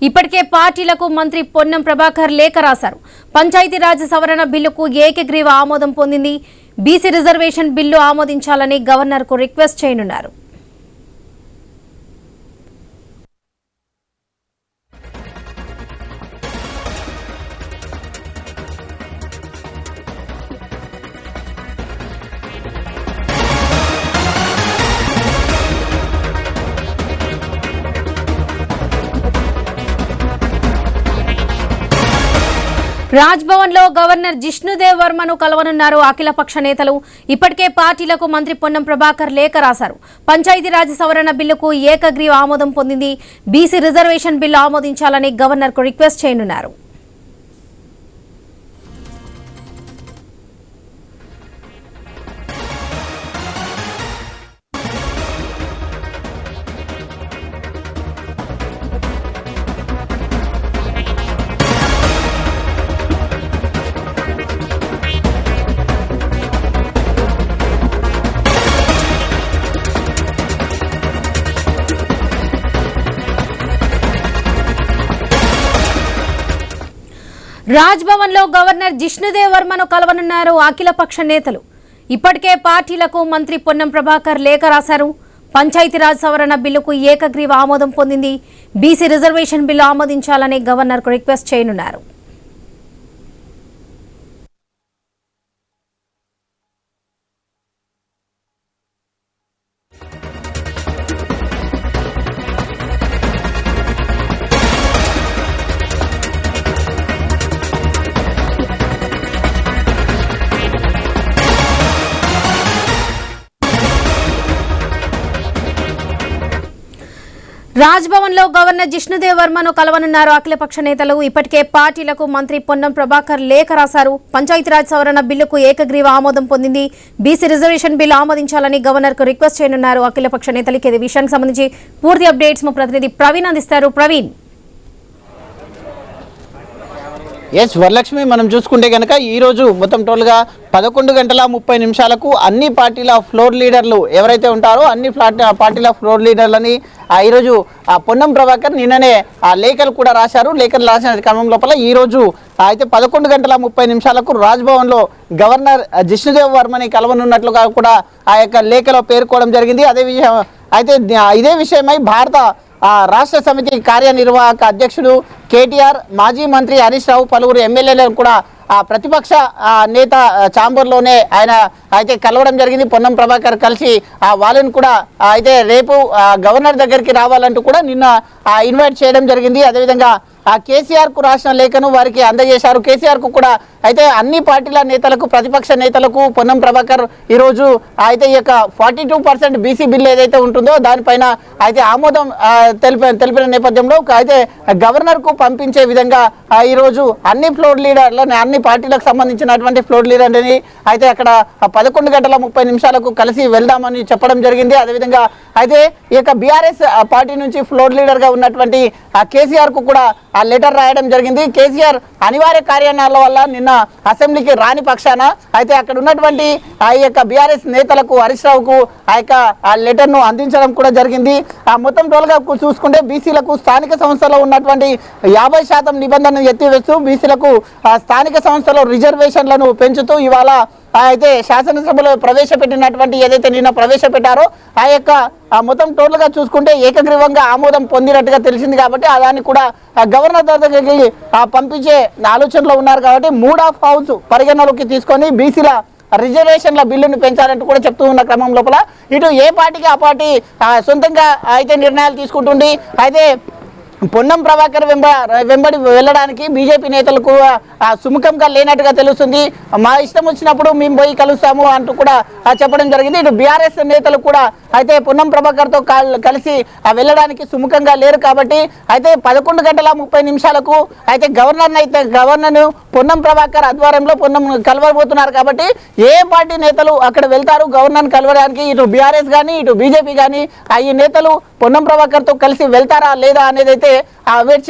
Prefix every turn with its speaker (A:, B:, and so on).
A: ఇప్పటికే పార్టీలకు మంత్రి పొన్నం ప్రభాకర్ లేఖ రాశారు. పంచాయతీరాజ్ సవరణ బిల్లుకు ఏకగ్రీవ ఆమోదం పొందింది. బీసీ రిజర్వేషన్ బిల్లు ఆమోదించాలని గవర్నర్కు రిక్వెస్ట్ చేయనున్నారు. రాజ్భవన్ లో గవర్నర్ జిష్ణుదేవ్ వర్మను కలవనున్నారు అఖిలపక్ష నేతలు. ఇప్పటికే పార్టీలకు మంత్రి పొన్నం ప్రభాకర్ లేఖ రాశారు. పంచాయతీరాజ్ సవరణ బిల్లుకు ఏకగ్రీవ ఆమోదం పొందింది. బీసీ రిజర్వేషన్ బిల్లు ఆమోదించాలని గవర్నర్కు రిక్వెస్ట్ చేయనున్నారు. రాజ్భవన్ లో గవర్నర్ జిష్ణుదేవ్ వర్మను కలవనున్నారు అఖిలపక్ష నేతలు. ఇప్పటికే పార్టీలకు మంత్రి పొన్నం ప్రభాకర్ లేఖ రాశారు. పంచాయతీరాజ్ సవరణ బిల్లుకు ఏకగ్రీవ ఆమోదం పొందింది. బీసీ రిజర్వేషన్ బిల్లు ఆమోదించాలని గవర్నర్కు రిక్వెస్ట్ చేయనున్నారు. రాజ్భవన్ లో గవర్నర్ జిష్ణుదేవ్ వర్మను కలవనున్నారు అఖిలపక్ష నేతలు. ఇప్పటికే పార్టీలకు మంత్రి పొన్నం ప్రభాకర్ లేఖ రాశారు. పంచాయతీరాజ్ సవరణ బిల్లుకు ఏకగ్రీవ ఆమోదం పొందింది. బీసీ రిజర్వేషన్ బిల్లు ఆమోదించాలని గవర్నర్ కు రిక్వెస్ట్ చేయనున్నారు అఖిలపక్ష నేతలకి. ఈ విషయానికి సంబంధించి పూర్తి అప్డేట్స్ మా ప్రతినిధి ప్రవీణ్ అందిస్తారు. ప్రవీణ్.
B: వరలక్ష్మి, మనం చూసుకుంటే కనుక ఈరోజు మొత్తం టోటల్గా 11:30 అన్ని పార్టీల ఫ్లోర్ లీడర్లు ఎవరైతే ఉంటారో అన్ని పార్టీల ఫ్లోర్ లీడర్లని ఈరోజు పొన్నం ప్రభాకర్ నిన్ననే లేఖలు కూడా రాశారు. లేఖలు రాసిన క్రమం లోపల ఈరోజు అయితే 11:30 రాజ్భవన్లో గవర్నర్ జిష్ణుదేవ్ వర్మని కలవనున్నట్లుగా కూడా ఆ యొక్క లేఖలో పేర్కోవడం జరిగింది. ఇదే విషయమై భారత రాష్ట్ర సమితి కార్యనిర్వాహక అధ్యక్షుడు కేటీఆర్, మాజీ మంత్రి హరీష్ రావు, పలువురు ఎమ్మెల్యేలను కూడా ప్రతిపక్ష నేత ఛాంబర్లోనే ఆయన అయితే కలవడం జరిగింది. పొన్నం ప్రభాకర్ కలిసి వాళ్ళని కూడా అయితే రేపు గవర్నర్ దగ్గరికి రావాలంటూ కూడా నిన్న ఇన్వైట్ చేయడం జరిగింది. అదేవిధంగా కేసీఆర్కు రాసిన లేఖను వారికి అందజేశారు. కేసీఆర్కు కూడా అయితే అన్ని పార్టీల నేతలకు, ప్రతిపక్ష నేతలకు పొన్నం ప్రభాకర్ ఈరోజు అయితే ఈ యొక్క 42% బీసీ బిల్లు ఏదైతే ఉంటుందో దానిపైన అయితే ఆమోదం తెలిపిన నేపథ్యంలో అయితే గవర్నర్కు పంపించే విధంగా ఈరోజు అన్ని ఫ్లోర్ లీడర్లని, అన్ని పార్టీలకు సంబంధించినటువంటి ఫ్లోర్ లీడర్ని అయితే అక్కడ 11:30 కలిసి వెళ్దామని చెప్పడం జరిగింది. అదేవిధంగా అయితే ఈ యొక్క బీఆర్ఎస్ పార్టీ నుంచి ఫ్లోర్ లీడర్గా ఉన్నటువంటి కేసీఆర్కు కూడా ఆ లెటర్ రాయడం జరిగింది. కేసీఆర్ అనివార్య కార్యాలయాల వల్ల నిన్న అసెంబ్లీకి రాని పక్షాన అయితే అక్కడ ఉన్నటువంటి ఆ యొక్క బీఆర్ఎస్ నేతలకు, హరీష్ రావుకు ఆ యొక్క లెటర్ను అందించడం కూడా జరిగింది. మొత్తం టోల్గా చూసుకుంటే బీసీలకు స్థానిక సంస్థలో ఉన్నటువంటి 50% నిబంధనను ఎత్తివేస్తూ బీసీలకు స్థానిక సంస్థలో రిజర్వేషన్లను పెంచుతూ ఇవాళ అయితే శాసనసభలో ప్రవేశపెట్టినటువంటి ఏదైతే నిన్న ప్రవేశపెట్టారో ఆ యొక్క మొత్తం టోటల్గా చూసుకుంటే ఏకగ్రీవంగా ఆమోదం పొందినట్టుగా తెలిసింది. కాబట్టి దాన్ని కూడా గవర్నర్ దగ్గరికి పంపించే ఆలోచనలో ఉన్నారు. కాబట్టి మూడ్ ఆఫ్ హౌస్ పరిగణలోకి తీసుకొని బీసీల రిజర్వేషన్ల బిల్లును పెంచాలంటూ కూడా చెప్తూ ఉన్న క్రమం లోపల ఇటు ఏ పార్టీకి ఆ పార్టీ సొంతంగా అయితే నిర్ణయాలు తీసుకుంటుంది. అయితే పొన్నం ప్రభాకర్ వెంబడి వెళ్ళడానికి బీజేపీ నేతలకు సుముఖంగా లేనట్టుగా తెలుస్తుంది. మా ఇష్టం వచ్చినప్పుడు మేము పోయి కలుస్తాము అంటూ కూడా చెప్పడం జరిగింది. ఇటు బీఆర్ఎస్ నేతలు కూడా అయితే పొన్నం ప్రభాకర్తో కలిసి వెళ్ళడానికి సుముఖంగా లేరు. కాబట్టి అయితే 11:30 అయితే గవర్నర్ను పొన్నం ప్రభాకర్ ఆధ్వర్యంలో పొన్నం కలవబోతున్నారు. కాబట్టి ఏ పార్టీ నేతలు అక్కడ వెళ్తారు గవర్నర్ని కలవడానికి? ఇటు బీఆర్ఎస్ కానీ ఇటు బీజేపీ కానీ ఈ నేతలు పొన్నం ప్రభాకర్తో కలిసి వెళ్తారా లేదా అనేది అయితే వెయిట్